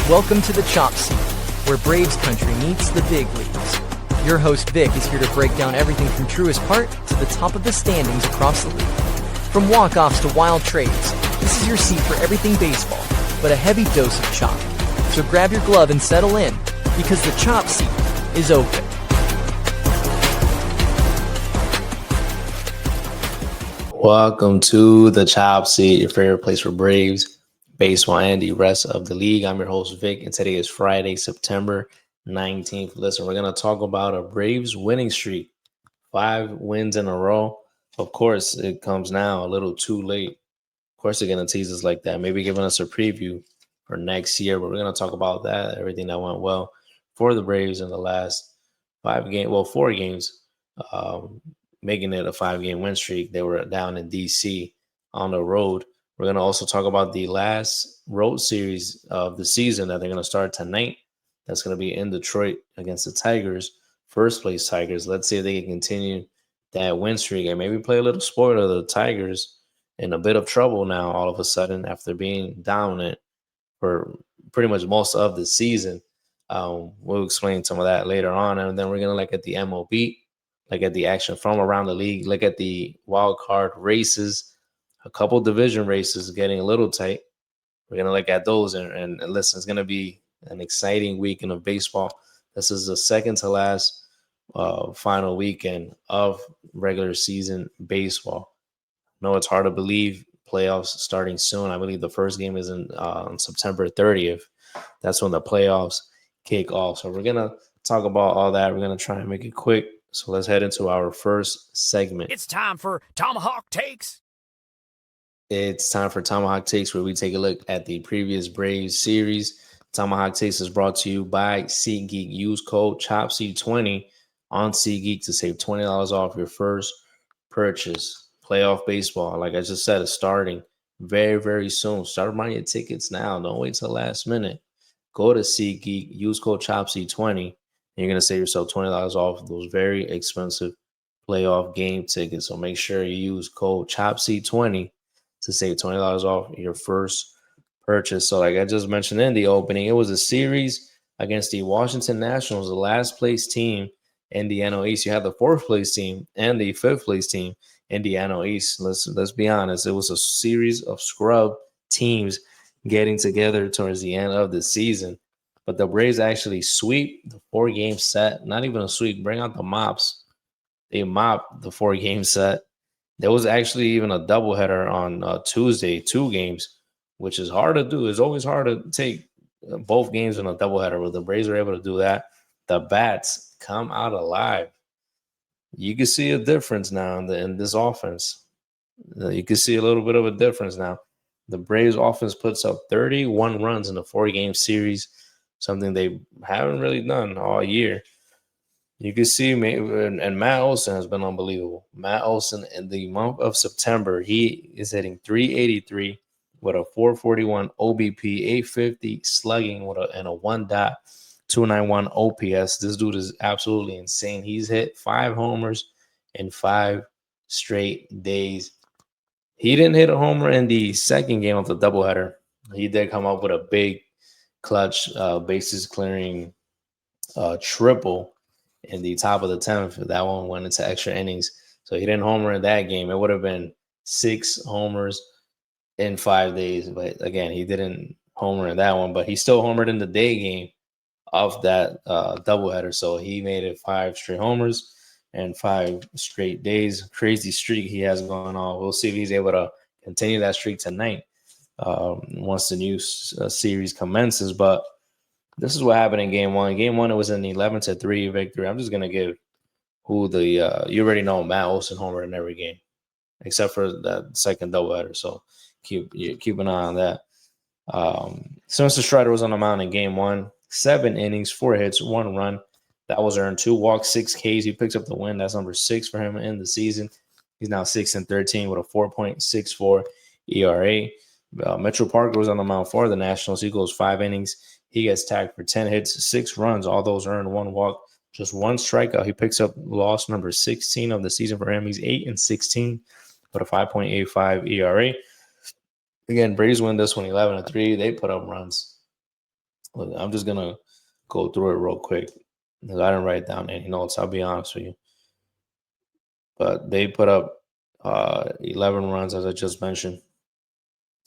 Welcome to the Chop Seat, where Braves country meets the big leagues. Your host Vic is here to break down everything from truest part to the top of the standings across the league. From walk-offs to wild trades, this is your seat for everything baseball, but a heavy dose of chop. So grab your glove and settle in, because the Chop Seat is open. Welcome to the Chop Seat, your favorite place for Braves, baseball, and the rest of the league. I'm your host, Vic, and today is Friday, September 19th. Listen, we're going to talk about a Braves winning streak, 5 wins in a row. Of course, it comes now a little too late. Of course, they're going to tease us like that, maybe giving us a preview for next year, but we're going to talk about that, everything that went well for the Braves in the last 4 games, making it a 5-game win streak. They were down in D.C. on the road. We're going to also talk about the last road series of the season that they're going to start tonight. That's going to be in Detroit against the Tigers, first place Tigers. Let's see if they can continue that win streak and maybe play a little spoiler. The Tigers in a bit of trouble now all of a sudden after being dominant for pretty much most of the season. We'll explain some of that later on. And then we're going to look at the MLB, look at the action from around the league, look at the wild card races, a couple division races getting a little tight. We're going to look at those and listen, it's going to be an exciting weekend of baseball. This is the second to last final weekend of regular season baseball. I know it's hard to believe playoffs starting soon. I believe the first game is on September 30th. That's when the playoffs kick off. So we're going to talk about all that. We're going to try and make it quick. So let's head into our first segment. It's time for Tomahawk Takes. It's time for Tomahawk Takes, where we take a look at the previous Braves series. Tomahawk Takes is brought to you by SeatGeek. Use code CHOPSEAT20 on SeatGeek to save $20 off your first purchase. Playoff baseball, like I just said, is starting very, very soon. Start buying your tickets now. Don't wait till the last minute. Go to SeatGeek. Use code CHOPSEAT20, and you're going to save yourself $20 off those very expensive playoff game tickets. So make sure you use code CHOPSEAT20 to save $20 off your first purchase. So like I just mentioned in the opening, it was a series against the Washington Nationals, the last place team in the NL East. You had the 4th place team and the 5th place team in the NL East. Let's be honest. It was a series of scrub teams getting together towards the end of the season. But the Braves actually sweep the 4-game set. Not even a sweep. Bring out the mops. They mopped the 4-game set. There was actually even a doubleheader on Tuesday, 2 games, which is hard to do. It's always hard to take both games in a doubleheader, but the Braves were able to do that. The bats come out alive. You can see a difference now in this offense. You can see a little bit of a difference now. The Braves offense puts up 31 runs in a 4-game series, something they haven't really done all year. You can see, and Matt Olson has been unbelievable. Matt Olson, in the month of September, he is hitting .383 with a .441 OBP, .850 slugging and a 1.291 OPS. This dude is absolutely insane. He's hit 5 homers in 5 straight days. He didn't hit a homer in the second game of the doubleheader. He did come up with a big clutch bases clearing triple in the top of the 10th. That one went into extra innings. So he didn't homer in that game. It would have been 6 homers in 5 days. But again, he didn't homer in that one. But he still homered in the day game of that doubleheader. So he made it 5 straight homers and 5 straight days. Crazy streak he has going on. We'll see if he's able to continue that streak tonight once the new series commences. But this is what happened in Game 1. Game 1, it was an 11-3 victory. I'm just going to give who you already know, Matt Olson homered in every game, except for that second doubleheader. So keep an eye on that. Spencer Strider was on the mound in Game 1. 7 innings, 4 hits, 1 run. That was earned. 2 walks, 6 Ks. He picks up the win. That's number 6 for him in the season. He's now 6-13 with a 4.64 ERA. Mitchell Parker was on the mound for the Nationals. He goes 5 innings. He gets tagged for 10 hits, 6 runs. All those earned, 1 walk, just 1 strikeout. He picks up loss number 16 of the season for him. He's 8-16 with a 5.85 ERA. Again, Braves win this one 11-3. They put up runs. Look, I'm just gonna go through it real quick because I didn't write down any notes. I'll be honest with you, but they put up 11 runs, as I just mentioned.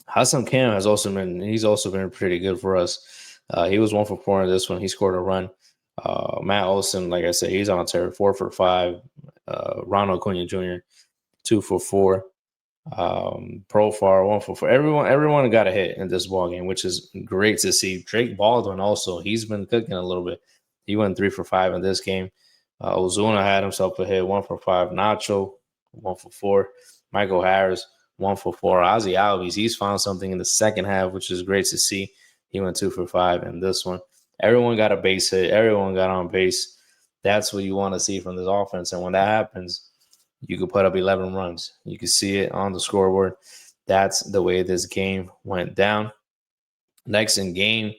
Hassan Cam has also been pretty good for us. He was 1 for 4 in this one. He scored a run. Matt Olson, like I said, he's on a tear, 4 for 5. Ronald Acuna Jr. 2 for 4. Profar 1 for 4. Everyone got a hit in this ball game, which is great to see. Drake Baldwin also, he's been cooking a little bit. He went 3 for 5 in this game. Ozuna had himself a hit, 1 for 5. Nacho 1 for 4. Michael Harris 1 for 4. Ozzy Albies, he's found something in the second half, which is great to see. He went 2 for 5 in this one. Everyone got a base hit. Everyone got on base. That's what you want to see from this offense. And when that happens, you could put up 11 runs. You can see it on the scoreboard. That's the way this game went down. Next, in game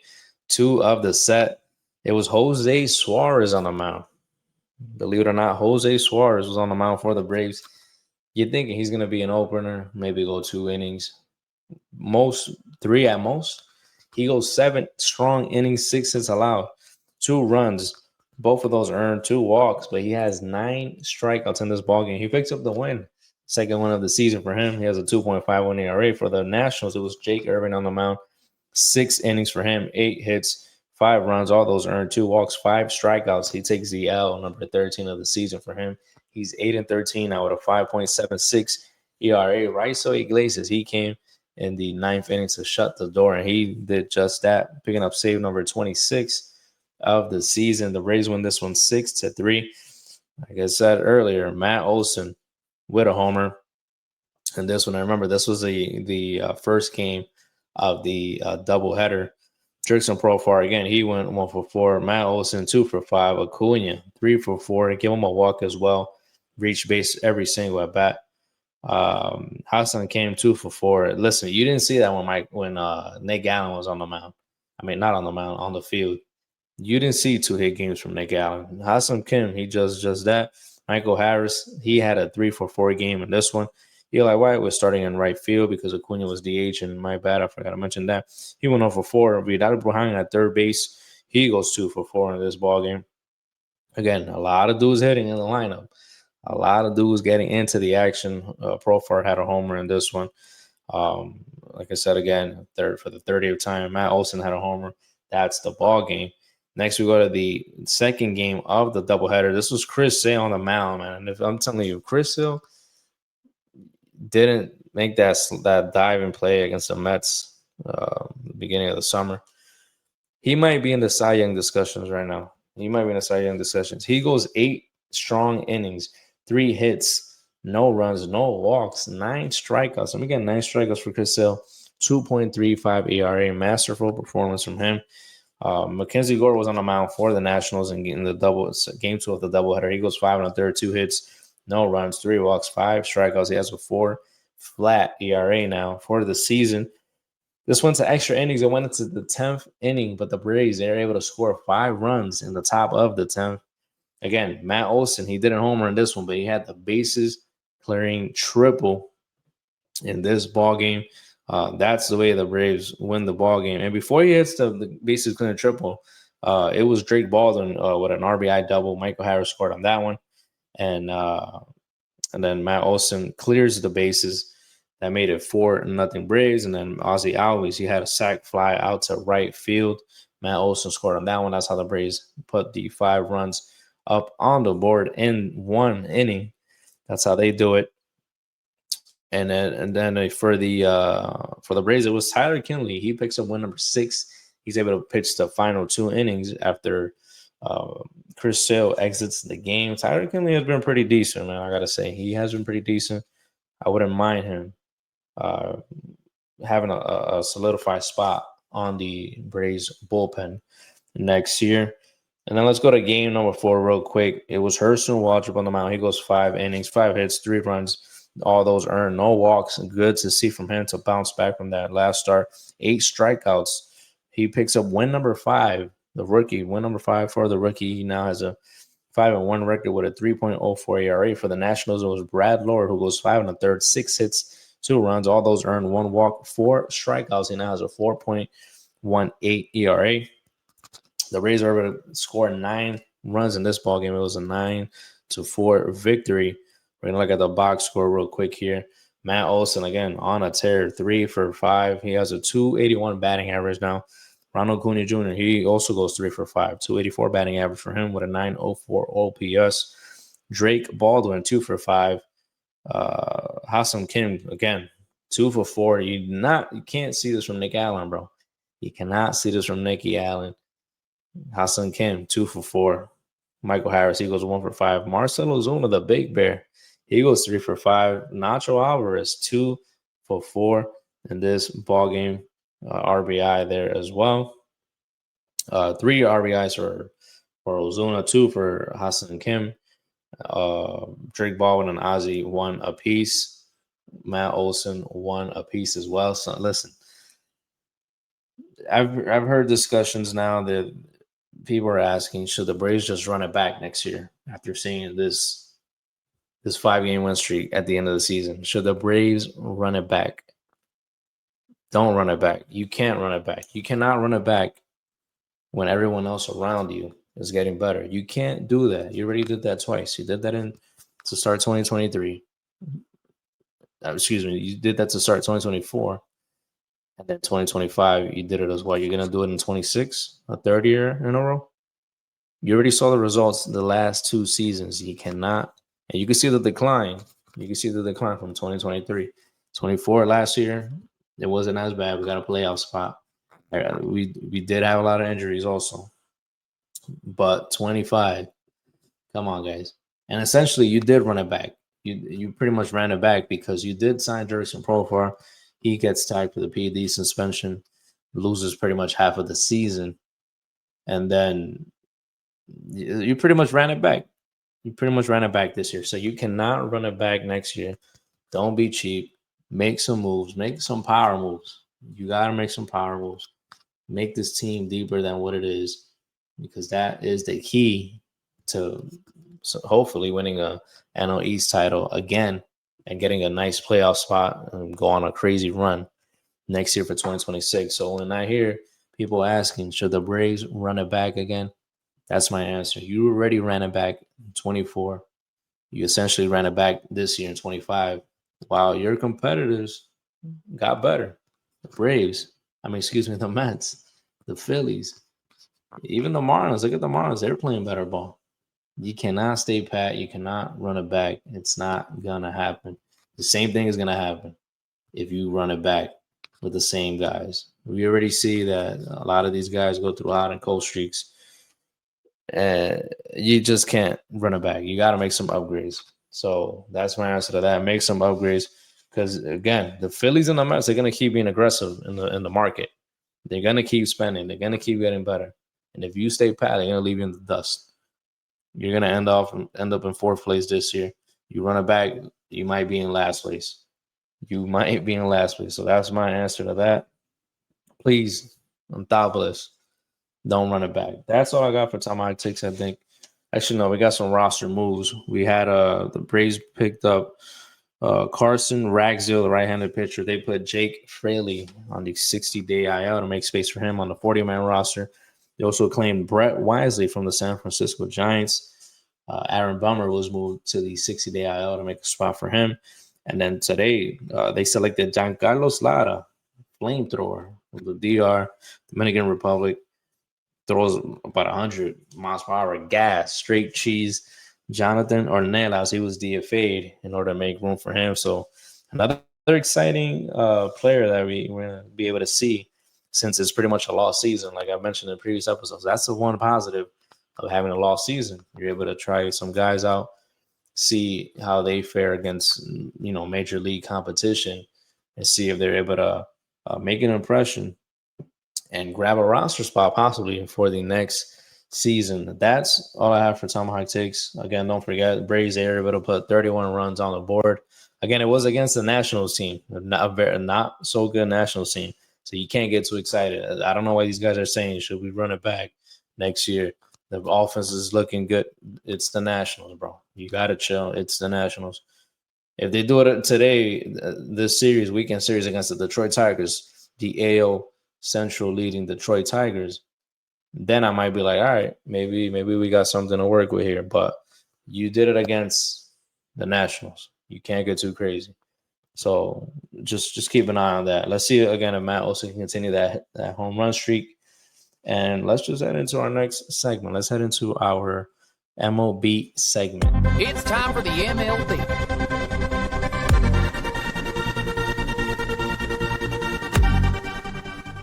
2 of the set, it was Jose Suarez on the mound. Believe it or not, Jose Suarez was on the mound for the Braves. You're thinking he's going to be an opener, maybe go 2 innings, 3 at most. He goes 7 strong innings, 6 hits allowed, 2 runs. Both of those earned 2 walks, but he has 9 strikeouts in this ballgame. He picks up the win. Second win of the season for him. He has a 2.51 ERA. For the Nationals, it was Jake Irvin on the mound. 6 innings for him, 8 hits, 5 runs. All those earned 2 walks, 5 strikeouts. He takes the L, number 13 of the season for him. He's 8-13 now with a 5.76 ERA. Raiso Iglesias, he came in the 9th inning to shut the door, and he did just that, picking up save number 26 of the season. The Rays win this one 6-3. Like I said earlier, Matt Olson with a homer. And this one, I remember this was the first game of the doubleheader. Jurickson Profar again, he went 1 for 4. Matt Olson 2 for 5. Acuna 3 for 4. Give him a walk as well. Reach base every single at bat. Hassan came 2 for 4. Listen, you didn't see that when Nick Allen was on the mound. I mean, not on the mound, on the field. You didn't see 2 hit games from Nick Allen. Hassan Kim, he just that. Michael Harris, he had a 3-for-4 game in this one. Eli White was starting in right field because Acuna was DH, and my bad, I forgot to mention that. He went 0-for-4. Vidal Brujan at third base, he goes 2-for-4 in this ball game. Again, a lot of dudes hitting in the lineup. A lot of dudes getting into the action. Profar had a homer in this one. Like I said, again, for the 30th time, Matt Olson had a homer. That's the ball game. Next, we go to the second game of the doubleheader. This was Chris Sale on the mound, man. And if I'm telling you, Chris Sale didn't make that dive and play against the Mets the beginning of the summer, he might be in the Cy Young discussions right now. He goes 8 strong innings, 3 hits, no runs, no walks, 9 strikeouts. Let me get 9 strikeouts for Chris Sale. 2.35 ERA, masterful performance from him. Mackenzie Gore was on the mound for the Nationals in the game 2 of the doubleheader. He goes 5 1/3, 2 hits, no runs, 3 walks, 5 strikeouts. He has a 4 flat ERA now for the season. This went to extra innings. It went into the 10th inning, but the Braves, they were able to score 5 runs in the top of the 10th. Again, Matt Olson, he didn't homer in this one, but he had the bases clearing triple in this ball game. That's the way the Braves win the ball game. And before he hits the bases clearing triple, it was Drake Baldwin with an RBI double. Michael Harris scored on that one, and then Matt Olson clears the bases. That made it 4-0 Braves. And then Ozzy Albies, he had a sac fly out to right field. Matt Olson scored on that one. That's how the Braves put the 5 runs up on the board in 1 inning. That's how they do it. And then for the Braves, it was Tyler Kinley. He picks up win number 6. He's able to pitch the final 2 innings after Chris Sale exits the game. Tyler Kinley has been pretty decent, man. I gotta say, he has been pretty decent. I wouldn't mind him having a solidified spot on the Braves bullpen next year. And then let's go to game number 4 real quick. It was Hurston Waldrop on the mound. He goes 5 innings, 5 hits, 3 runs. All those earned, no walks. Good to see from him to bounce back from that last start. 8 strikeouts. He picks up win number 5, the rookie. Win number 5 for the rookie. He now has a 5-1 record with a 3.04 ERA. For the Nationals, it was Brad Lord, who goes 5 1/3, 6 hits, 2 runs. All those earned, 1 walk, 4 strikeouts. He now has a 4.18 ERA. The Rays were able to score 9 runs in this ball game. It was a 9-4 victory. We're gonna look at the box score real quick here. Matt Olson again on a tear, 3 for 5. He has a 281 batting average now. Ronald Acuna Jr. He also goes 3 for 5, 284 batting average for him with a 904 OPS. Drake Baldwin 2 for 5. Ha-Seong Kim again 2 for 4. You can't see this from Nick Allen, bro. You cannot see this from Nicky Allen. Ha-Seong Kim 2 for 4. Michael Harris, he goes 1 for 5. Marcelo Zuna, the big bear, he goes 3 for 5. Nacho Alvarez 2 for 4 in this ball game. RBI there as well. 3 RBIs for Ozuna, 2 for Ha-Seong Kim. Drake Baldwin and Ozzy 1 apiece. Matt Olson 1 apiece as well. So listen, I've heard discussions now that people are asking, should the Braves just run it back next year after seeing this 5-game win streak at the end of the season? Should the Braves run it back? Don't run it back. You can't run it back. You cannot run it back when everyone else around you is getting better. You can't do that. You already did that twice. You did that to start 2023. Excuse me. You did that to start 2024. And then 2025, you did it as well. You're going to do it in 26, a third year in a row. You already saw the results the last 2 seasons. You cannot. And you can see the decline. You can see the decline from 2023. 24 last year, it wasn't as bad. We got a playoff spot. We did have a lot of injuries also. But 25, come on, guys. And essentially, you did run it back. You pretty much ran it back because you did sign Jurickson Profar. He gets tagged for the PED suspension, loses pretty much half of the season. And then you pretty much ran it back. You pretty much ran it back this year. So you cannot run it back next year. Don't be cheap. Make some moves. Make some power moves. You got to make some power moves. Make this team deeper than what it is, because that is the key to hopefully winning a NL East title again and getting a nice playoff spot and go on a crazy run next year for 2026. So when I hear people asking, should the Braves run it back again? That's my answer. You already ran it back in 24. You essentially ran it back this year in 25. While your competitors got better. The Mets, the Phillies, even the Marlins. Look at the Marlins. They're playing better ball. You cannot stay pat. You cannot run it back. It's not going to happen. The same thing is going to happen if you run it back with the same guys. We already see that a lot of these guys go through hot and cold streaks. You just can't run it back. You got to make some upgrades. So that's my answer to that. Make some upgrades because, again, the Phillies and the Mets are going to keep being aggressive in the market. They're going to keep spending. They're going to keep getting better. And if you stay pat, they're going to leave you in the dust. You're going to end up in 4th place this year. You run it back, you might be in last place. So that's my answer to that. Please, on top of this, don't run it back. That's all I got for Tomahawk Takes, I think. Actually, no, we got some roster moves. We had the Braves picked up Carson Ragsdale, the right-handed pitcher. They put Jake Fraley on the 60-day IL to make space for him on the 40-man roster. They also claimed Brett Wisely from the San Francisco Giants. Aaron Bummer was moved to the 60-day IL to make a spot for him. And then today, they selected Giancarlo Lara, flamethrower from the DR, Dominican Republic. Throws about 100 miles per hour gas, straight cheese. Jonathan Ornelas, he was DFA'd in order to make room for him. So another exciting player that we're going to be able to see since it's pretty much a lost season. Like I mentioned in previous episodes, that's the one positive of having a lost season. You're able to try some guys out, see how they fare against, major league competition, and see if they're able to make an impression and grab a roster spot possibly for the next season. That's all I have for Tomahawk Takes. Again, don't forget, Braves are able to put 31 runs on the board. Again, it was against the Nationals team, not so good Nationals team. So you can't get too excited. I don't know why these guys are saying, should we run it back next year? The offense is looking good. It's the Nationals, bro. You got to chill. It's the Nationals. If they do it today, this weekend series against the Detroit Tigers, the AL Central leading Detroit Tigers, then I might be like, all right, maybe we got something to work with here. But you did it against the Nationals. You can't get too crazy. So just keep an eye on that. Let's see again if Matt also can continue that home run streak. And let's just head into our next segment. Let's head into our MLB segment. It's time for the MLB.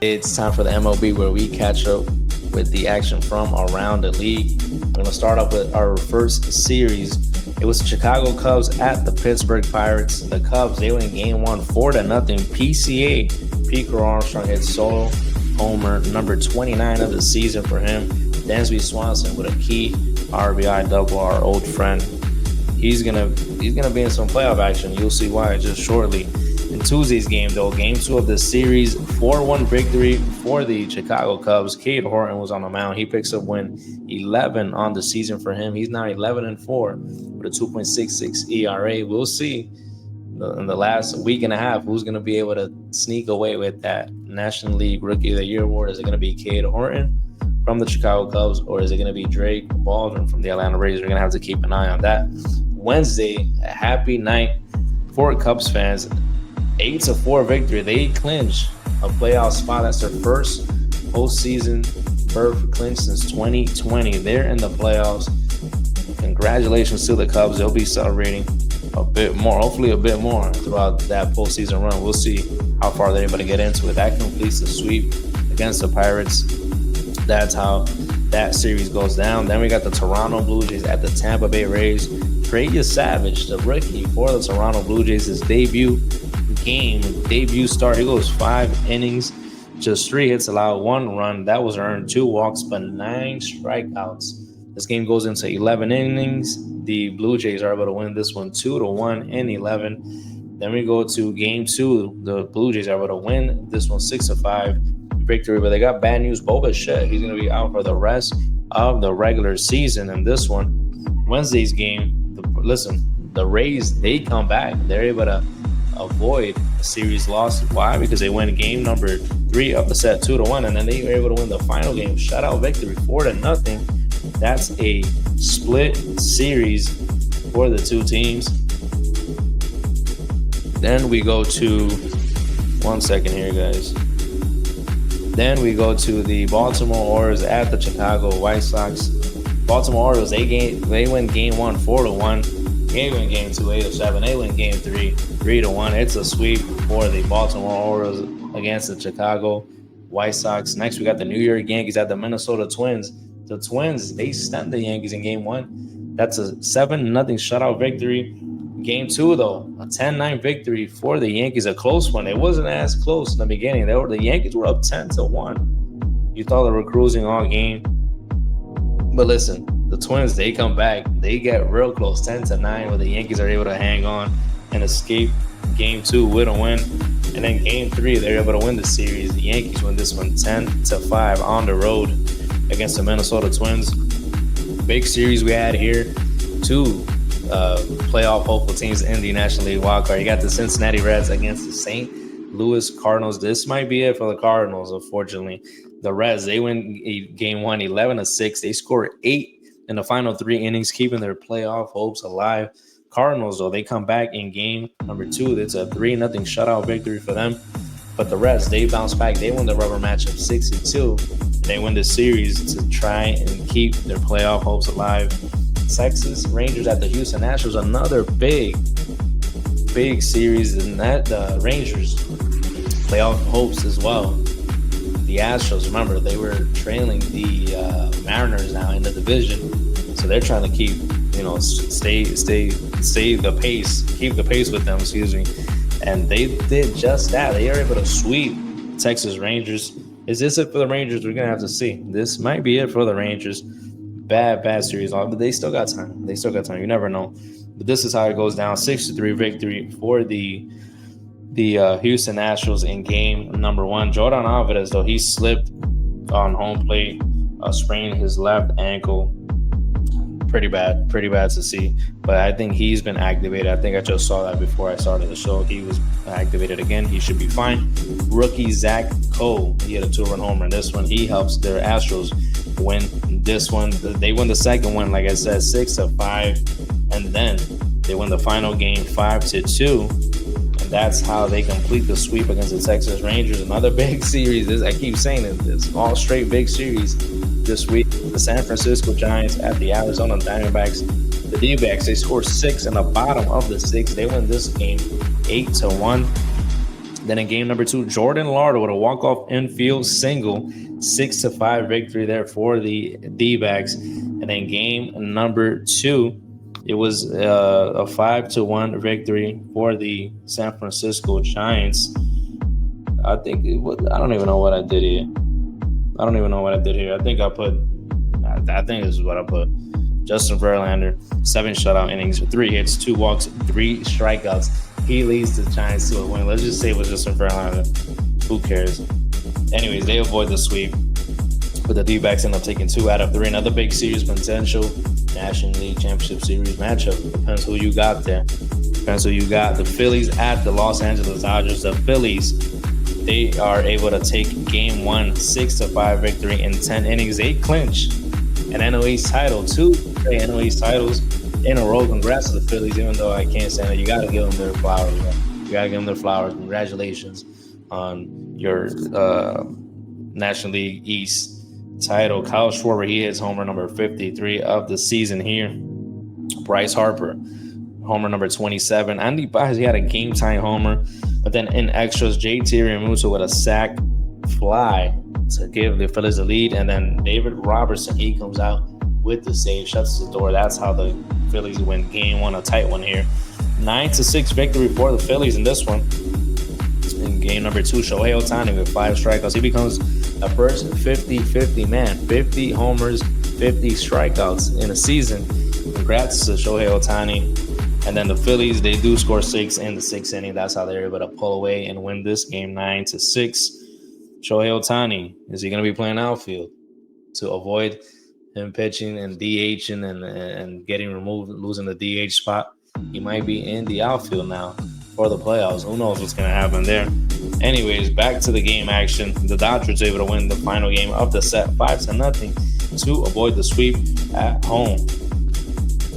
It's time for the MLB where we catch up with the action from around the league. We're going to start off with our first series. It was the Chicago Cubs at the Pittsburgh Pirates. The Cubs, they win game 1 4-0. PCA, Pete Crow Armstrong hit solo homer, number 29 of the season for him. Dansby Swanson with a key RBI double, our old friend. He's gonna be in some playoff action. You'll see why just shortly. In Tuesday's game, though, game 2 of the series, 4-1 victory for the Chicago Cubs. Cade Horton was on the mound. He picks up win 11 on the season for him. He's now 11-4 with a 2.66 ERA. We'll see in the last week and a half who's going to be able to sneak away with that National League Rookie of the Year award. Is it going to be Cade Horton from the Chicago Cubs, or is it going to be Drake Baldwin from the Atlanta Braves? We're going to have to keep an eye on that. Wednesday, a happy night for Cubs fans. 8-4 victory. They clinch a playoff spot. That's their first postseason berth clinch since 2020. They're in the playoffs. Congratulations to the Cubs. They'll be celebrating a bit more, hopefully a bit more throughout that postseason run. We'll see how far they're able to get into it. That completes the sweep against the Pirates. That's how that series goes down. Then we got the Toronto Blue Jays at the Tampa Bay Rays. Trey Savage, the rookie for the Toronto Blue Jays, his debut start. He goes 5 innings, just 3 hits allowed, 1 run. That was earned, 2 walks, but 9 strikeouts. This game goes into 11 innings. The Blue Jays are able to win this one 2-1 in 11. Then we go to game 2. The Blue Jays are able to win this one 6-5 victory, but they got bad news. Bo Bichette, he's going to be out for the rest of the regular season. And this one, Wednesday's game, the Rays, they come back. They're able to avoid a series loss. Why? Because they win game number 3 of the set 2-1, and then they were able to win the final game shutout victory 4-0. That's a split series for the two teams. Then we go to 1 second here, guys. Then we go to the Baltimore Orioles at the Chicago White Sox. Baltimore Orioles, they win game 1 4-1. They win game 2 8-7. They win game 3 3-1. It's a sweep for the Baltimore Orioles against the Chicago White Sox. Next, we got the New York Yankees at the Minnesota Twins. The Twins, they stunned the Yankees in game 1. That's a 7-0 shutout victory. Game 2, though, a 10-9 victory for the Yankees. A close one. It wasn't as close in the beginning. The Yankees were up 10-1. You thought they were cruising all game. But listen, the Twins, they come back. They get real close, 10-9, where the Yankees are able to hang on and escape game 2 with a win. And then game 3, they're able to win the series. The Yankees win this one 10-5 on the road against the Minnesota Twins. Big series we had here. 2 playoff hopeful teams in the National League wildcard. You got the Cincinnati Reds against the St. Louis Cardinals. This might be it for the Cardinals, unfortunately. The Reds, they win game 1 11-6. They score 8 in the final 3 innings, keeping their playoff hopes alive. Cardinals, though, they come back in game number 2. It's a 3-0 shutout victory for them. But the Reds, they bounce back. They win the rubber matchup 6-2. They win the series to try and keep their playoff hopes alive. Texas Rangers at the Houston Astros, another big series, and that the Rangers playoff hopes as well. The Astros, remember, they were trailing the Mariners now in the division, so they're trying to keep, stay the pace, keep the pace with them, and they did just that. They are able to sweep Texas Rangers. Is this it for the Rangers? We're gonna have to see. This might be it for the Rangers. Bad series, but they still got time. You never know. But this is how it goes down: 6-3 victory for the Houston Astros in game number 1. Jordan Alvarez, though, he slipped on home plate, sprained his left ankle. pretty bad to see. But I think he's been activated. I think I just saw that before I started the show. He was activated again. He should be fine. Rookie Zach Cole, he had a 2-run homer in this one. He helps their Astros win this one. They win the second one, like I said, 6-5, and then they win the final game 5-2. And that's how they complete the sweep against the Texas Rangers. Another big series. I keep saying it. It's all straight big series this week. The San Francisco Giants at the Arizona Diamondbacks. The D-backs, they score 6 in the bottom of the 6. They win this game 8-1. Then in game number 2, Jordan Lardo with a walk-off infield single, 6-5 victory there for the D-backs. And then game number 2, it was a 5-1 victory for the San Francisco Giants. I don't even know what I did here. I think this is what I put. Justin Verlander, 7 shutout innings, 3 hits, 2 walks, 3 strikeouts. He leads the Giants to a win. Let's just say it was Justin Verlander. Who cares? Anyways, they avoid the sweep, but the D-backs end up taking 2 out of 3. Another big series potential National League Championship Series matchup. Depends who you got there. The Phillies at the Los Angeles Dodgers. The Phillies, they are able to take game 1, 6-5 victory in 10 innings. They clinch an NL East title, 2 NL East titles in a row. Congrats to the Phillies, even though I can't say that. You got to give them their flowers. Congratulations on your National League East title. Kyle Schwarber, he hits homer number 53 of the season here. Bryce Harper, homer number 27. Andy Baez, he had a game-tying homer. But then in extras, JT Realmuto with a sac fly to give the Phillies the lead. And then David Robertson, he comes out with the save, shuts the door. That's how the Phillies win game 1, a tight one here. 9-6 victory for the Phillies in this one. In game number 2, Shohei Ohtani with 5 strikeouts. He becomes the first 50-50 man. 50 homers, 50 strikeouts in a season. Congrats to Shohei Ohtani. And then the Phillies, they do score 6 in the 6th inning. That's how they're able to pull away and win this game 9-6. Shohei Ohtani, is he going to be playing outfield to avoid him pitching and DHing and getting removed, losing the DH spot? He might be in the outfield now for the playoffs. Who knows what's going to happen there? Anyways, back to the game action. The Dodgers able to win the final game of the set 5-0 to avoid the sweep at home.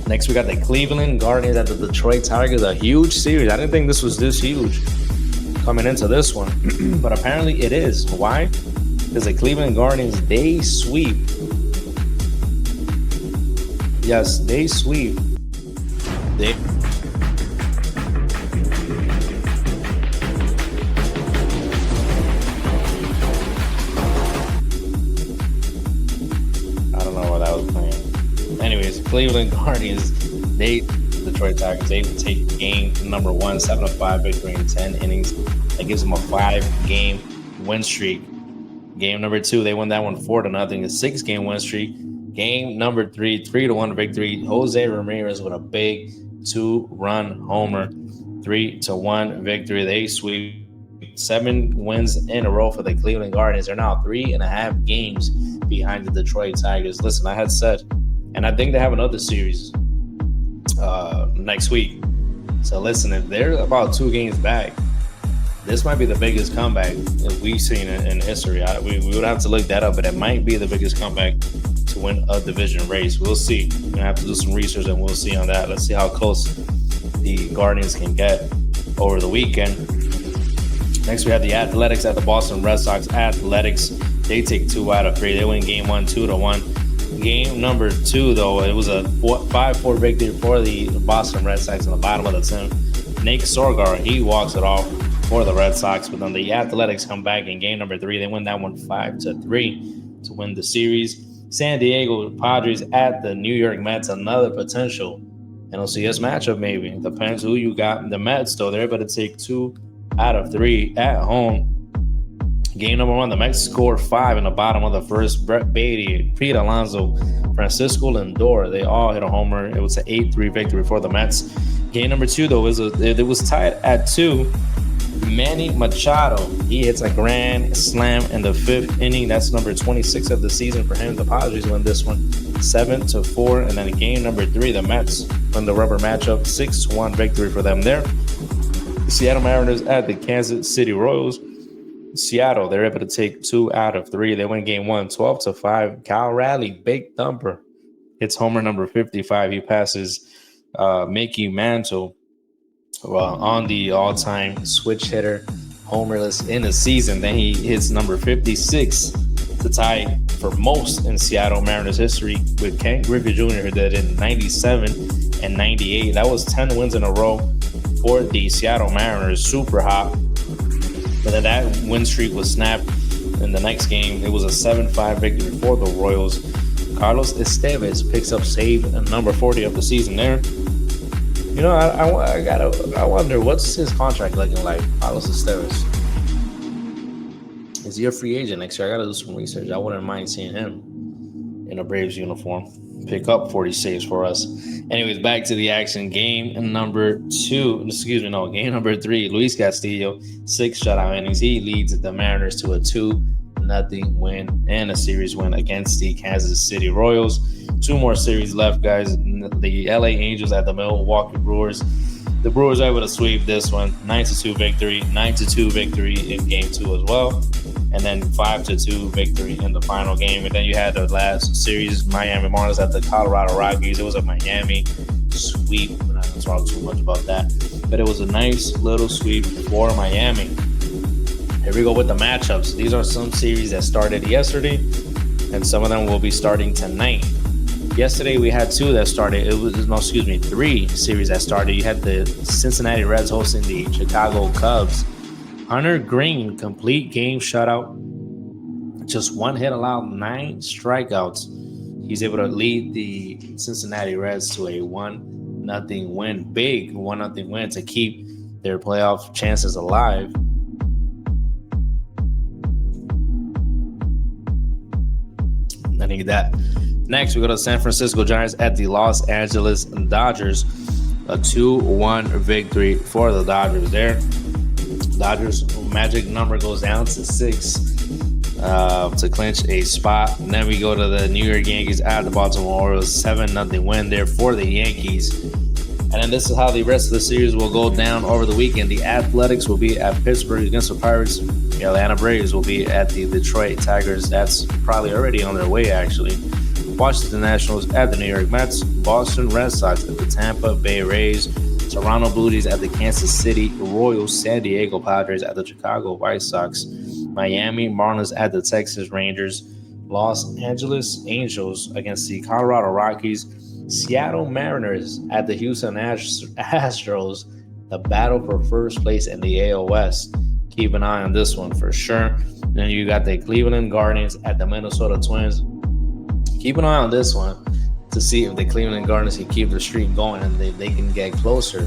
Next, we got the Cleveland Guardians at the Detroit Tigers. A huge series. I didn't think this was this huge coming into this one, but apparently it is. Why? Because the Cleveland Guardians, they sweep. Yes, they sweep. I don't know what I was playing. Anyways, Cleveland Guardians, Detroit Tigers, they take game number 1, 7-5 victory in 10 innings. That gives them a 5-game win streak. Game number 2, they won that one 4-0, a 6-game win streak. Game number 3, 3-1 victory. Jose Ramirez with a big 2-run homer, 3-1 victory. They sweep 7 wins in a row for the Cleveland Guardians. They're now 3.5 games behind the Detroit Tigers. Listen, I had said, and I think they have another series next week. So listen, if they're about 2 games back, this might be the biggest comeback that we've seen in history. We would have to look that up, but it might be the biggest comeback to win a division race. We'll see. We're going to have to do some research, and we'll see on that. Let's see how close the Guardians can get over the weekend. Next, we have the Athletics at the Boston Red Sox. Athletics, they take 2 out of 3. They win game 1, 2-1. Game number 2, though, it was a 5-4 victory for the Boston Red Sox in the bottom of the 10th. Nate Sorgar, he walks it off for the Red Sox, but then the Athletics come back in game number 3. They win that one 5-3 to win the series. San Diego Padres at the New York Mets, another potential NLCS matchup maybe. It depends who you got. The Mets, though, they're able to take 2 out of 3 at home. Game number 1, the Mets score 5 in the bottom of the first. Brett Beatty, Pete Alonso, Francisco Lindor, they all hit a homer. It was an 8-3 victory for the Mets. Game number 2, though, it was tied at 2. Manny Machado, he hits a grand slam in the 5th inning. That's number 26 of the season for him. The Padres win this one 7-4. And then game number 3, the Mets win the rubber matchup, 6-1 victory for them there. Seattle Mariners at the Kansas City Royals. Seattle, they're able to take 2 out of 3. They win game 1, 12-5. Kyle Raleigh, big thumper, hits homer number 55. He passes Mickey Mantle on the all-time switch hitter homerless in a season. Then he hits number 56 to tie for most in Seattle Mariners history with Ken Griffey Jr., who did in 97 and 98. That was 10 wins in a row for the Seattle Mariners. Super hot. But then that win streak was snapped in the next game. It was a 7-5 victory for the Royals. Carlos Estevez picks up save number 40 of the season there. You know, I wonder what's his contract looking like, Carlos Estevez. Is he a free agent next year? I gotta do some research. I wouldn't mind seeing him in a Braves uniform pick up 40 saves for us. Anyways, back to the action. Game number 3. Luis Castillo, 6 shutout innings. He leads the Mariners to a 2-0 win and a series win against the Kansas City Royals. 2 more series left, guys. The LA Angels at the Milwaukee Brewers. The Brewers are able to sweep this one. 9-2 victory. 9-2 victory in game 2 as well. And then 5-2 victory in the final game. And then you had the last series, Miami Marlins at the Colorado Rockies. It was a Miami sweep. We're not going to talk too much about that. But it was a nice little sweep for Miami. Here we go with the matchups. These are some series that started yesterday, and some of them will be starting tonight. Yesterday, we had 2 that started. 3 series that started. You had the Cincinnati Reds hosting the Chicago Cubs. Hunter Green, complete game shutout. Just 1 hit allowed, 9 strikeouts. He's able to lead the Cincinnati Reds to a 1-0 win. Big 1-0 win to keep their playoff chances alive. I need that. Next, we go to San Francisco Giants at the Los Angeles Dodgers. A 2-1 victory for the Dodgers there. Dodgers magic number goes down to 6 to clinch a spot. And then we go to the New York Yankees at the Baltimore Orioles. 7-0 win there for the Yankees. And then this is how the rest of the series will go down over the weekend. The Athletics will be at Pittsburgh against the Pirates. The Atlanta Braves will be at the Detroit Tigers. That's probably already on their way, actually. Washington Nationals at the New York Mets. Boston Red Sox at the Tampa Bay Rays. Toronto Blue Jays at the Kansas City Royals. San Diego Padres at the Chicago White Sox. Miami Marlins at the Texas Rangers. Los Angeles Angels against the Colorado Rockies. Seattle Mariners at the Houston Astros. The battle for first place in the AL West. Keep an eye on this one for sure. Then you got the Cleveland Guardians at the Minnesota Twins. Keep an eye on this one to see if the Cleveland Guardians can keep the streak going and they can get closer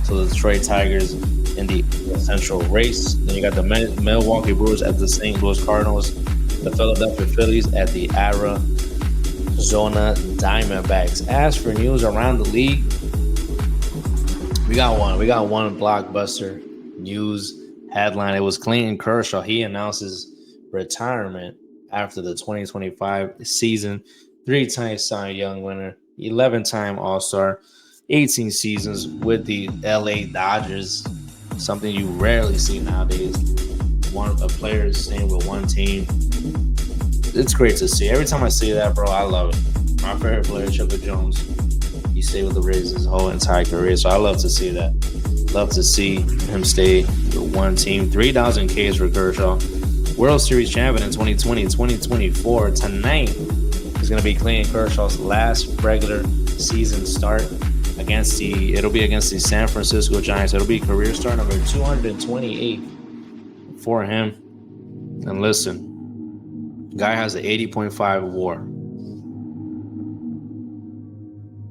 to the Detroit Tigers in the central race. Then you got the Milwaukee Brewers at the St. Louis Cardinals. The Philadelphia Phillies at the Arizona Diamondbacks. As for news around the league, we got one blockbuster news headline. It was Clayton Kershaw. He announces retirement after the 2025 season. 3-time Cy Young winner, 11-time All-Star, 18 seasons with the LA Dodgers. Something you rarely see nowadays. A player staying with one team. It's great to see. Every time I see that, bro, I love it. My favorite player, Chipper Jones, he stayed with the Rays his whole entire career, so I love to see that. Love to see him stay with one team. 3,000 Ks for Kershaw. World Series champion in 2020, 2024. Tonight is going to be Clayton Kershaw's last regular season start against the San Francisco Giants. It'll be career start number 228 for him. And listen, guy has an 80.5 WAR.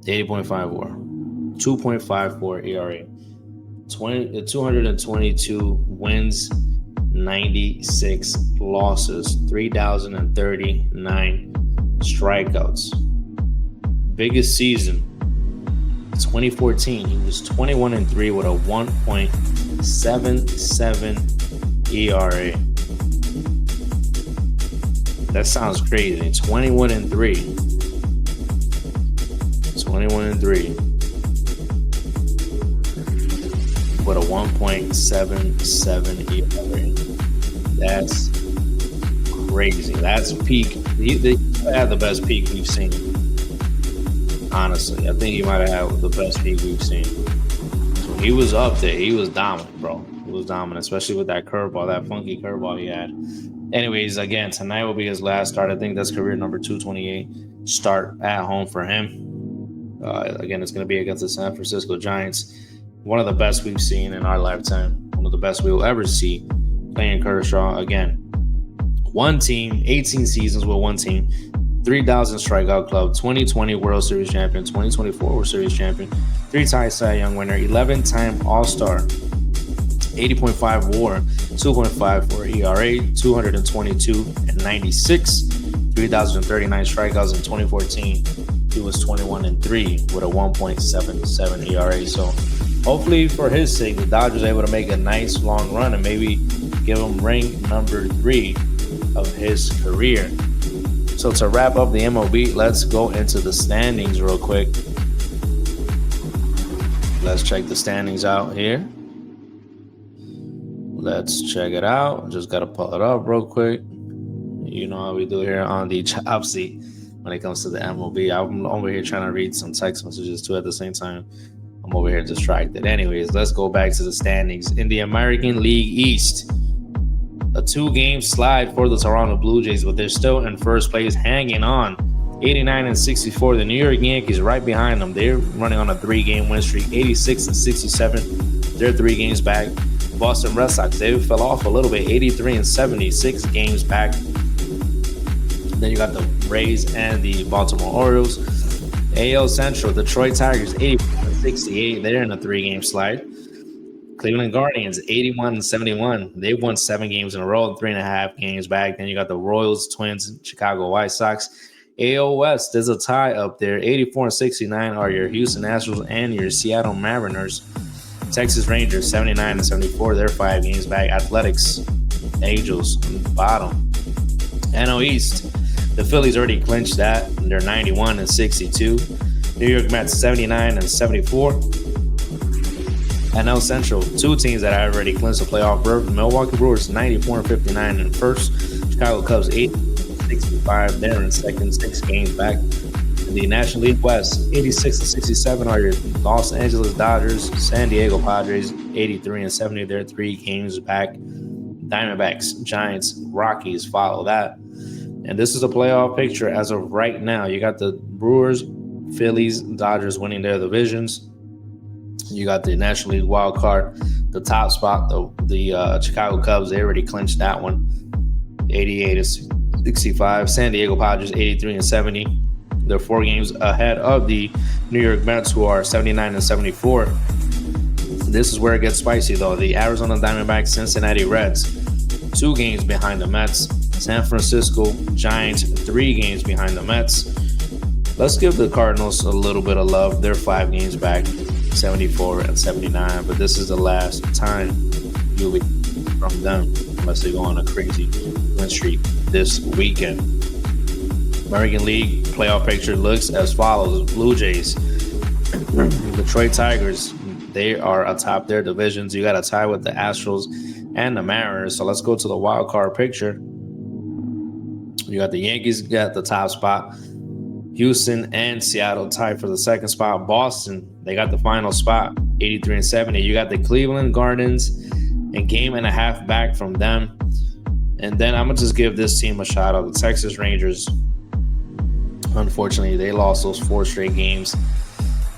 80.5 WAR. 2.54 ERA. 222 wins, 96 losses, 3,039 strikeouts. Biggest season, 2014. He was 21-3 with a 1.77 ERA. That sounds crazy. 21-3 21-3 with a 1.77 ERA. That's crazy. That's peak. He had the best peak we've seen. Honestly, I think he might have had the best peak we've seen. So he was up there. He was dominant, bro. He was dominant, especially with that curveball, that funky curveball he had. Anyways, again, tonight will be his last start. I think that's career number 228 start at home for him. Again, it's going to be against the San Francisco Giants. One of the best we've seen in our lifetime. One of the best we will ever see. Playing Kershaw again. One team, 18 seasons with one team, 3,000 strikeout club, 2020 World Series champion, 2024 World Series champion, 3-time Cy Young winner, 11-time All-Star, 80.5 WAR, 2.54 ERA, 222 and 96, 3,039 strikeouts in 2014. He was 21-3 with a 1.77 ERA. So hopefully for his sake, the Dodgers are able to make a nice long run and maybe give him ring number 3 of his career. So to wrap up the MLB, let's go into the standings real quick. Let's check the standings out here. Let's check it out. Just got to pull it up real quick. You know how we do here on the chop seat when it comes to the MLB. I'm over here trying to read some text messages too at the same time. I'm over here distracted. Anyways, let's go back to the standings. In the American League East, a 2-game slide for the Toronto Blue Jays, but they're still in first place, hanging on. 89-64. The New York Yankees right behind them. They're running on a 3-game win streak. 86-67. They're 3 games back. Boston Red Sox, they fell off a little bit. 83-70. 6 games back. Then you got the Rays and the Baltimore Orioles. AL Central, Detroit Tigers, 84-68. They're in a 3-game slide. Cleveland Guardians, 81-71. They won 7 games in a row, 3.5 games back. Then you got the Royals, Twins, Chicago White Sox. AL West, there's a tie up there. 84-69 are your Houston Astros and your Seattle Mariners. Texas Rangers, 79-74. They're 5 games back. Athletics, Angels, bottom. NL East, the Phillies already clinched that. They're 91-62. New York Mets, 79-74. NL Central, 2 teams that have already clinched the playoff berth. Milwaukee Brewers, 94-59 in first. Chicago Cubs, 80-65. They're in second, 6 games back. In the National League West, 86-67 are your Los Angeles Dodgers. San Diego Padres, 83-70. They're 3 games back. Diamondbacks, Giants, Rockies follow that. And this is a playoff picture as of right now. You got the Brewers, Phillies, Dodgers winning their divisions. You got the National League wild card, the top spot, the Chicago Cubs. They already clinched that one, 88-65. San Diego Padres, 83-70. They're 4 games ahead of the New York Mets, who are 79-74. This is where it gets spicy, though. The Arizona Diamondbacks, Cincinnati Reds, 2 games behind the Mets. San Francisco Giants, 3 games behind the Mets. Let's give the Cardinals a little bit of love. They're 5 games back. 74-79, but this is the last time you'll be from them unless they go on a crazy win streak this weekend. American League playoff picture looks as follows. Blue Jays, Detroit Tigers, they are atop their divisions. You got a tie with the Astros and the Mariners. So let's go to the wild card picture. You got the Yankees got the top spot. Houston and Seattle tied for the second spot. Boston, they got the final spot, 83-70. You got the Cleveland Guardians, a game and a half back from them. And then I'm going to just give this team a shout out. The Texas Rangers, unfortunately, they lost those 4 straight games.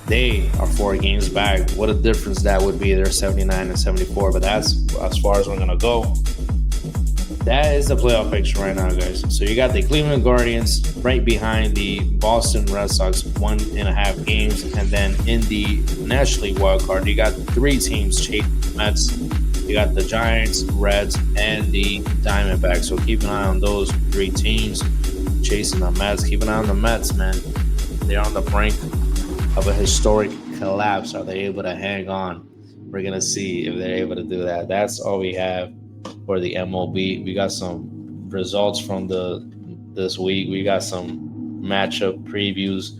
They are 4 games back. What a difference that would be. They're 79-74, but that's as far as we're going to go. That is the playoff picture right now, guys. So you got the Cleveland Guardians right behind the Boston Red Sox, 1.5 games. And then in the National League wild card, you got 3 teams chasing the Mets. You got the Giants, Reds, and the Diamondbacks. So keep an eye on those 3 teams chasing the Mets. Keep an eye on the Mets, man. They're on the brink of a historic collapse. Are they able to hang on? We're going to see if they're able to do that. That's all we have for the MLB. We got some results from this week. We got some matchup previews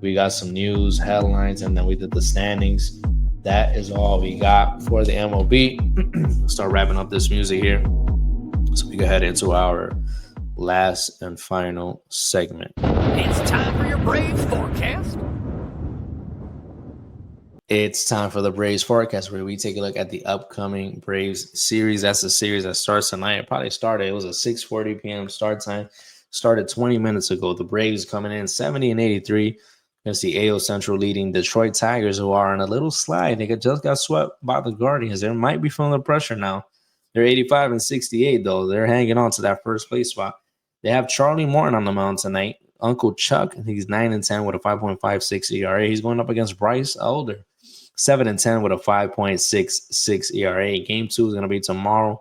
We got some news, headlines, and then we did the standings. That is all we got for the MLB. Start wrapping up this music here, so we can head into our last and final segment. It's time for your Braves forecast. It's time for the Braves forecast, where we take a look at the upcoming Braves series. That's a series that starts tonight. It probably started. It was a 6:40 p.m. start time. Started 20 minutes ago. The Braves coming in 70-83 against the AL Central leading Detroit Tigers, who are on a little slide. They just got swept by the Guardians. They might be feeling the pressure now. They're 85-68, though. They're hanging on to that first place spot. They have Charlie Morton on the mound tonight. Uncle Chuck, he's 9-10 with a 5.56 ERA. He's going up against Bryce Elder, 7-10 with a 5.66 ERA. Game 2 is going to be tomorrow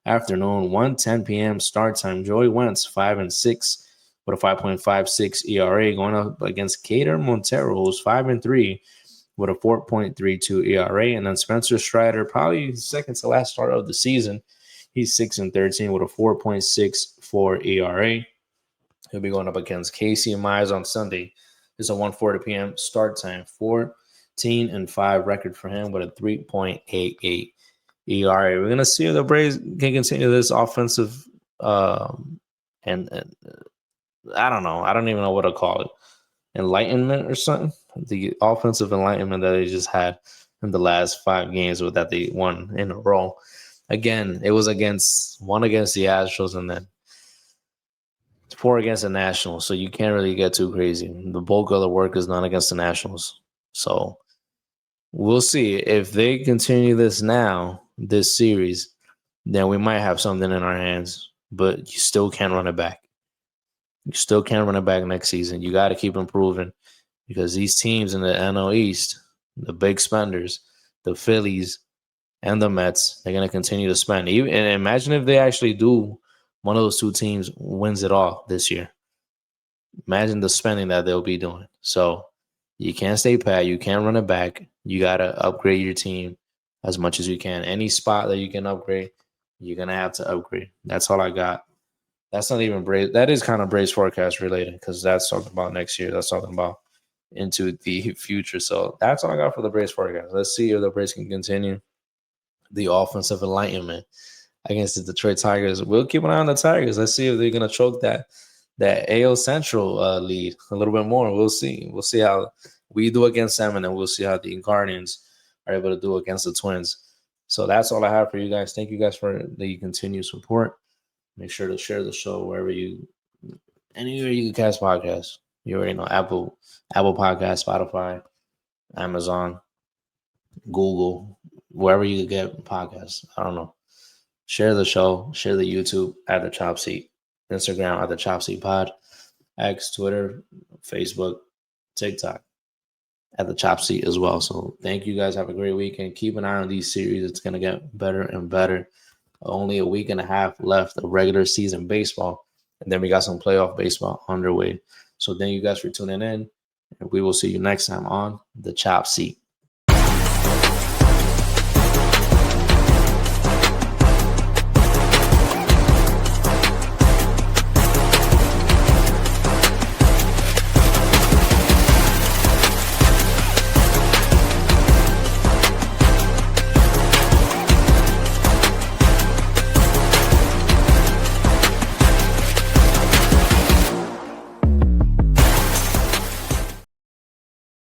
afternoon, 1:10 p.m. start time. Joey Wentz, 5-6 with a 5.56 ERA, going up against Cater Montero, who's 5-3 with a 4.32 ERA. And then Spencer Strider, probably second to last start of the season. He's 6-13 with a 4.64 ERA. He'll be going up against Casey Mize on Sunday. It's a 1:40 p.m. start time. 14-5 record for him with a 3.88 ERA. We're gonna see if the Braves can continue this offensive and I don't know. I don't even know what to call it. Enlightenment or something. The offensive enlightenment that they just had in the last 5 games that they won in a row. Again, it was one against the Astros and then 4 against the Nationals. So you can't really get too crazy. The bulk of the work is done against the Nationals. So we'll see if they continue this series, then we might have something in our hands, but you still can't run it back. You still can't run it back next season. You got to keep improving because these teams in the NL East, the big spenders, the Phillies and the Mets, they're going to continue to spend. And imagine if they actually do, one of those 2 teams wins it all this year. Imagine the spending that they'll be doing. So you can't stay pat. You can't run it back. You got to upgrade your team as much as you can. Any spot that you can upgrade, you're going to have to upgrade. That's all I got. That's not even Braves. That is kind of Braves forecast related because that's talking about next year. That's talking about into the future. So that's all I got for the Braves forecast. Let's see if the Braves can continue the offensive enlightenment against the Detroit Tigers. We'll keep an eye on the Tigers. Let's see if they're going to choke that AL Central lead a little bit more. We'll see. We'll see how we do against them, and then we'll see how the Guardians are able to do against the Twins. So that's all I have for you guys. Thank you guys for the continued support. Make sure to share the show anywhere you can catch podcasts. You already know Apple Podcasts, Spotify, Amazon, Google, wherever you get podcasts. I don't know. Share the show. Share the YouTube at the Chop Seat, Instagram at the Chop Seat Pod, X, Twitter, Facebook, TikTok at the Chop Seat as well. So thank you guys. Have a great weekend. Keep an eye on these series. It's going to get better and better. Only a week and a half left of regular season baseball. And then we got some playoff baseball underway. So thank you guys for tuning in. And we will see you next time on the Chop Seat.